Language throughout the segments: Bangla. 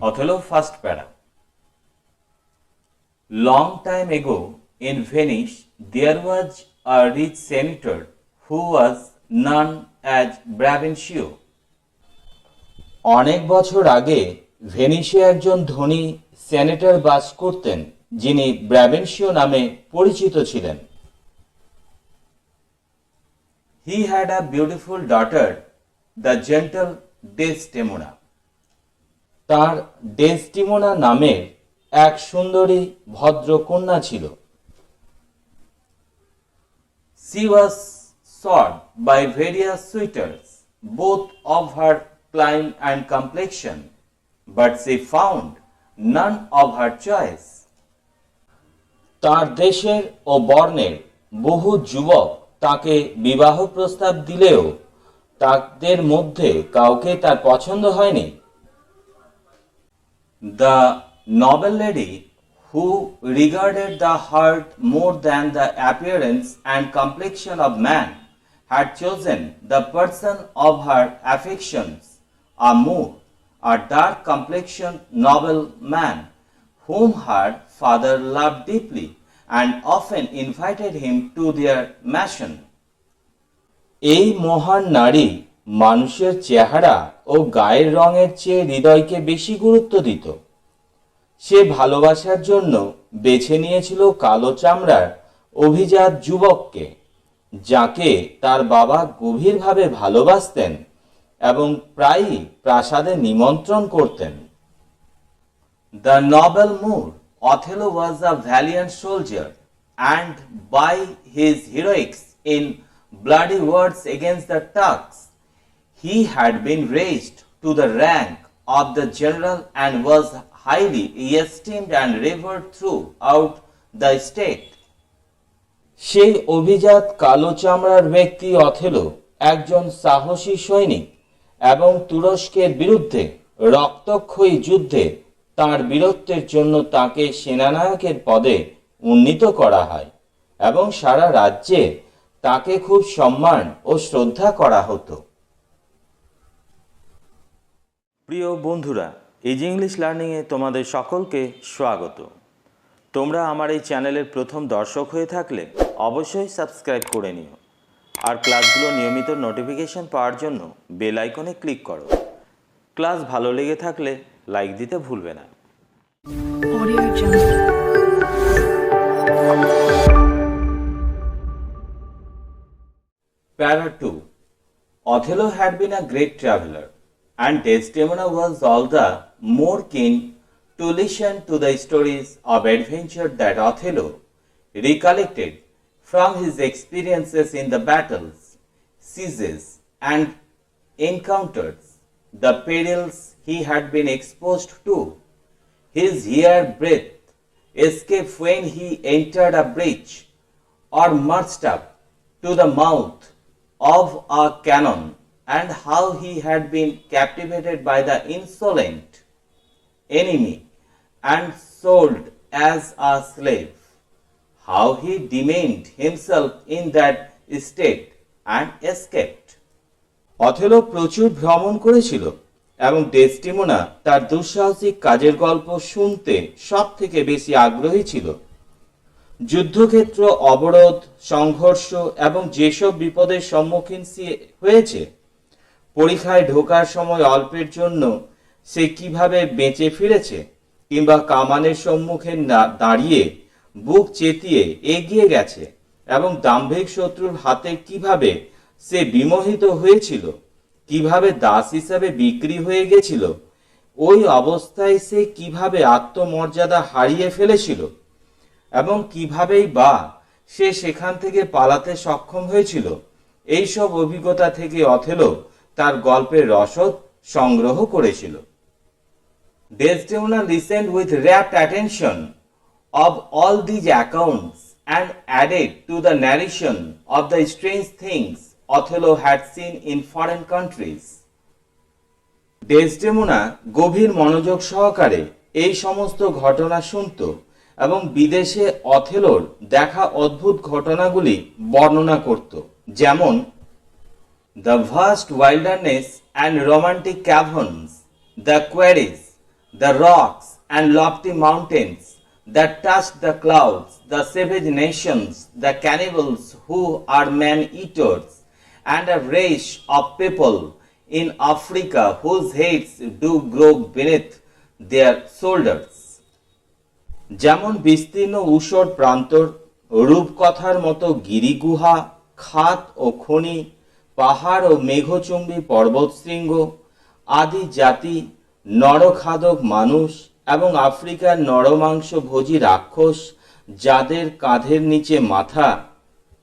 Othello first para. Long time ago in Venice there was a rich senator who was known as Brabantio. অনেক বছর আগে ভেনিসে একজন ধনী সেনেটর বাস করতেন যিনি ব্রাবেনশিও নামে পরিচিত ছিলেন। He had a beautiful daughter, the gentle Desdemona. তার ডেসটিমোনা নামের এক সুন্দরী ভদ্র কন্যা ছিল। She was sought by various suitors, both of her clime and complexion, but she found none of her choice. তার দেশের ও বর্ণের বহু যুবক তাকে বিবাহ প্রস্তাব দিলেও তাদের মধ্যে কাউকে তার পছন্দ হয়নি। The noble lady, who regarded the heart more than the appearance and complexion of man, had chosen the person of her affections, a Moor, a dark-complexioned noble man, whom her father loved deeply and often invited him to their mansion. এই মহান নারী মানুষের চেহারা ও গায়ের রঙের চেয়ে হৃদয়কে বেশি গুরুত্ব দিত। সে ভালোবাসার জন্য বেছে নিয়েছিল কালো চামড়ার অভিজাত যুবককে, যাকে তার বাবা গভীরভাবে ভালোবাসতেন এবং প্রায়ই প্রাসাদে নিমন্ত্রণ করতেন। The noble Moor Othello was a valiant soldier, and by his heroics in bloody wars against the Turks, he had been raised to the rank of the general and was highly esteemed and revered throughout the state. সেই অভিজাত কালো চামড়ার ব্যক্তি অথেলো একজন সাহসী সৈনিক এবং তুরস্কের বিরুদ্ধে রক্তক্ষয়ী যুদ্ধে তার বীরত্বের জন্য তাকে সেনানায়কের পদে উন্নীত করা হয় এবং সারা রাজ্যে তাকে খুব সম্মান ও শ্রদ্ধা করা হতো। প্রিয় বন্ধুরা, ইজি ইংলিশ লার্নিংয়ে তোমাদের সকলকে স্বাগত। তোমরা আমার এই চ্যানেলের প্রথম দর্শক হয়ে থাকলে অবশ্যই সাবস্ক্রাইব করে নিও আর ক্লাসগুলো নিয়মিত নোটিফিকেশন পাওয়ার জন্য বেল আইকনে ক্লিক করো। ক্লাস ভালো লেগে থাকলে লাইক দিতে ভুলবে না। Para 2. Othello had been a great traveler, and Desdemona was all the more keen to listen to the stories of adventure that Othello recollected from his experiences in the battles, sieges, and encounters, the perils he had been exposed to, his hairbreadth escape when he entered a breach or marched up to the mouth of a cannon, and how he had been captivated by the insolent enemy and sold as a slave, how he demeaned himself in that state and escaped. Othello প্রচুর ভ্রমণ করেছিল এবং ডেসটিমোনা তার দুঃসাহসিক কাজের গল্প শুনতে সব থেকে বেশি আগ্রহী ছিল। যুদ্ধক্ষেত্র, অবরোধ, সংঘর্ষ এবং যেসব বিপদের সম্মুখীন হয়েছে, পরীক্ষায় ঢোকার সময় অল্পের জন্য সে কিভাবে বেঁচে ফিরেছে, কিংবা কামানের সম্মুখে দাঁড়িয়ে বুক চেতিয়ে এগিয়ে গেছে এবং দাম্ভিক শত্রুর হাতে কিভাবে সে বিমোহিত হয়েছিল, কিভাবে দাস হিসাবে বিক্রি হয়ে গেছিল, ওই অবস্থায় সে কিভাবে আত্মমর্যাদা হারিয়ে ফেলেছিল এবং কিভাবেই বা সে সেখান থেকে পালাতে সক্ষম হয়েছিল, এইসব অভিজ্ঞতা থেকে অথেলো তার গল্পের রসদ সংগ্রহ করেছিল। Desdemona listened with rapt attention of all these accounts and added to the narration of the strange things Othello had seen in foreign countries. ডেসডেমোনা গভীর মনোযোগ সহকারে এই সমস্ত ঘটনা শুনত এবং বিদেশে অথেলোর দেখা অদ্ভুত ঘটনাগুলি বর্ণনা করত, যেমন the vast wilderness and romantic caverns, the quarries, The rocks and lofty mountains that touched the clouds, the savage nations, the cannibals who are man-eaters, and a race of people in Africa whose heads do grow beneath their shoulders. যেমন বিস্তীর্ণ ঊষর প্রান্তর, রূপকথার মতো গিরিগুহা, খাত ও খনি, পাহাড় ও মেঘচুম্বী পর্বতশৃঙ্গ, আদি জাতি, নরখাদক মানুষ এবং আফ্রিকার নরমাংসভোজী রাক্ষস যাদের কাঁধের নিচে মাথা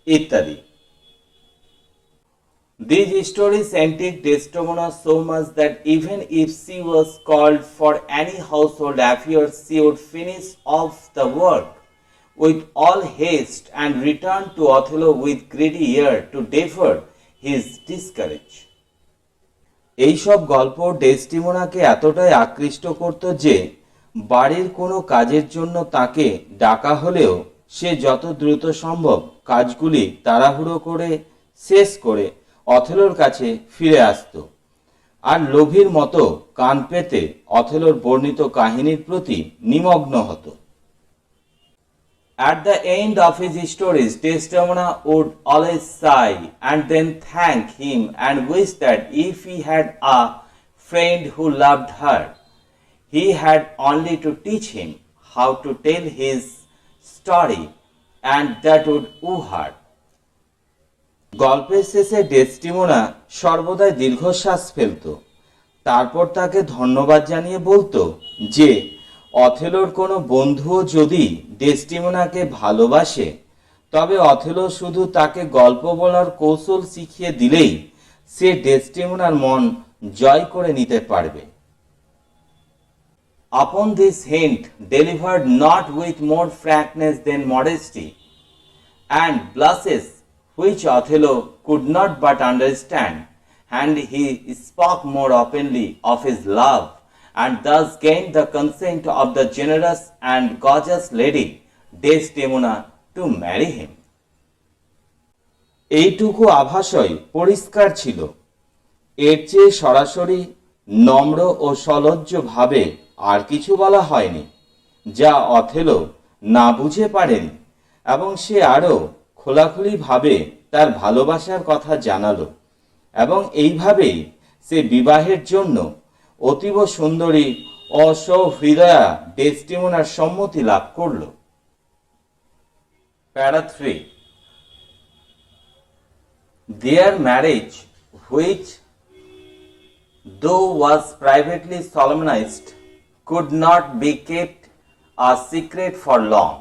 ইত্যাদি। These stories antique Desdemona so much that even if she was called for any household affairs, she would finish off the work with all haste and return to Othello with greedy ear to defer his discourage. এইসব গল্প ডেসটিমোনাকে এতটাই আকৃষ্ট করত যে বাড়ির কোনো কাজের জন্য তাকে ডাকা হলেও সে যত দ্রুত সম্ভব কাজগুলি তাড়াহুড়ো করে শেষ করে অথেলোর কাছে ফিরে আসত আর লোভীর মতো কান পেতে অথেলোর বর্ণিত কাহিনীর প্রতি নিমগ্ন হতো। At the end of his stories, Desdemona would always sigh and then thank him and wish that if he had a friend who loved her, he had only to teach him how to tell his story and that would woo her. গল্পের শেষে ডেসটিমোনা সর্বদাই দীর্ঘশ্বাস ফেলত, তারপর তাকে ধন্যবাদ জানিয়ে বলতো যে অথেলোর কোনো বন্ধুও যদি ডেসটিমোনাকে ভালোবাসে তবে অথেলো শুধু তাকে গল্প বলার কৌশল শিখিয়ে দিলেই সে ডেসটিমোনার মন জয় করে নিতে পারবে। Upon this hint, delivered not with more frankness than modesty, and blushes which Othello could not but understand, and he spoke more openly of his love, and thus gained the consent of the generous and gorgeous lady Desdemona to marry him. এইটুকু আভাসই পরিষ্কার ছিল, এর চেয়ে সরাসরি নম্র ও সলজ্জ ভাবে আর কিছু বলা হয়নি, যা অথেলো না বুঝে পারেনি, এবং সে আরও খোলাখুলিভাবে তার ভালোবাসার কথা জানালো এবং এইভাবেই সে বিবাহের জন্য অতীব সুন্দরী ও সহৃদয়া ডেসটিমোনার সম্মতি লাভ করল। প্যারা 3 Their marriage, which though was privately solemnized, could not be kept a secret for long.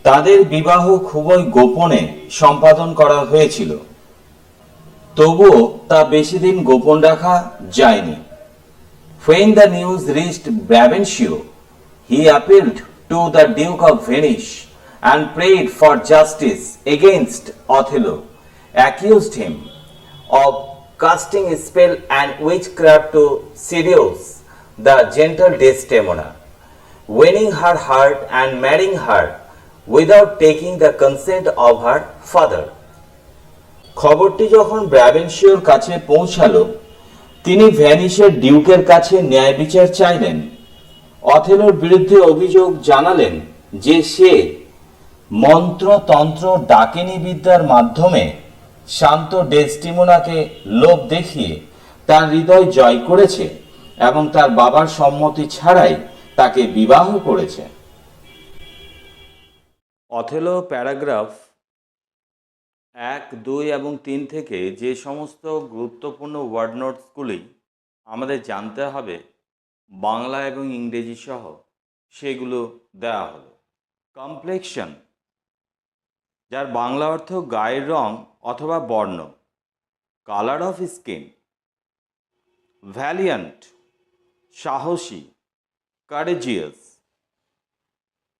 তাদের বিবাহ খুবই গোপনে সম্পাদন করা হয়েছিল, তবুও তা বেশি দিন গোপন রাখা যায়নি। When the news reached Brabantio, he appealed to the Duke of Venice and prayed for justice against Othello, accused him of casting a spell and witchcraft to seduce the gentle Desdemona, winning her heart and marrying her without taking the consent of her father. খবরটি যখন ব্রাবেনশিওর কাছে পৌঁছালো, তিনি ভ্যানিসের ডিউকের কাছে ন্যায় বিচার চাইলেন। অথেলোর বিরুদ্ধে অভিযোগ জানালেন যে সে মন্ত্রতন্ত্র ডাকিনী বিদ্যার মাধ্যমে শান্ত ডেসটিমোনাকে লোভ দেখিয়ে তার হৃদয় জয় করেছে এবং তার বাবার সম্মতি ছাড়াই তাকে বিবাহ করেছে। অথেলো প্যারাগ্রাফ 1, 2 এবং 3 থেকে যে সমস্ত গুরুত্বপূর্ণ ওয়ার্ড নোটসগুলি আমাদের জানতে হবে বাংলা এবং ইংরেজি সহ, সেগুলো দেওয়া হলো। কমপ্লেক্সন, যার বাংলা অর্থ গায়ের রং অথবা বর্ণ, কালার অফ স্কিন। ভ্যালিয়ান্ট, সাহসী, কারেজিয়াস।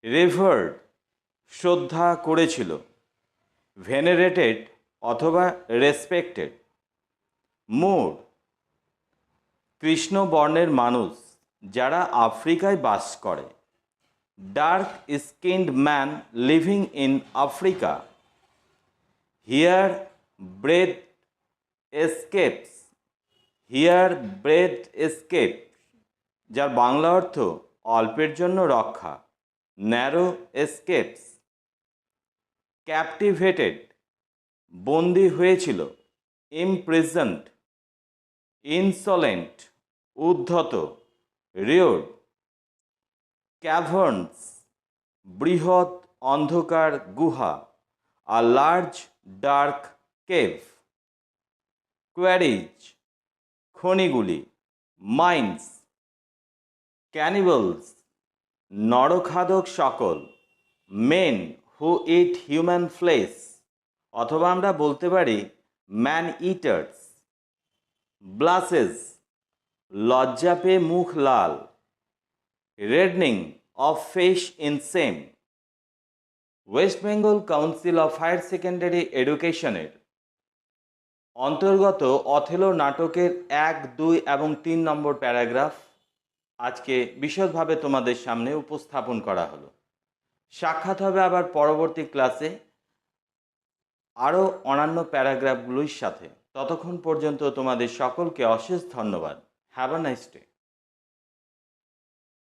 রেভার্ড, শ্রদ্ধা করেছিল। ভেনারেটেড অথবা রেসপেক্টেড। মোর, কৃষ্ণ বর্ণের মানুষ যারা আফ্রিকায় বাস করে। Dark skinned man living in Africa. Here breath escapes. Here breath escape, যার বাংলা অর্থ অল্পের জন্য রক্ষা, ন্যারো এসকেপস। ক্যাপটিভেটেড বন্দী হয়েছিল, ইমপ্রিজন্ড। ইনসলেন্ট উদ্ধত, রিওড। ক্যাভার্নস বৃহৎ অন্ধকার গুহা, a large dark cave. Quarries খনিগুলি, মাইন্স। ক্যানিবলস নরখাদক সকল, men who eat human flesh, অথবা আমরা বলতে পারি ম্যান ইটার্স। ব্লাসেস লজ্জা পেয়ে মুখ লাল, reddening of face in shame. West Bengal Council of Higher Secondary এডুকেশনের অন্তর্গত অথেলো নাটকের 1, 2 এবং 3 নম্বর প্যারাগ্রাফ আজকে বিশদভাবে তোমাদের সামনে উপস্থাপন করা হলো। সাক্ষাৎ হবে আবার পরবর্তী ক্লাসে আরও অন্যান্য প্যারাগ্রাফগুলোর সাথে। ততক্ষণ পর্যন্ত তোমাদের সকলকে অশেষ ধন্যবাদ। Have a nice day.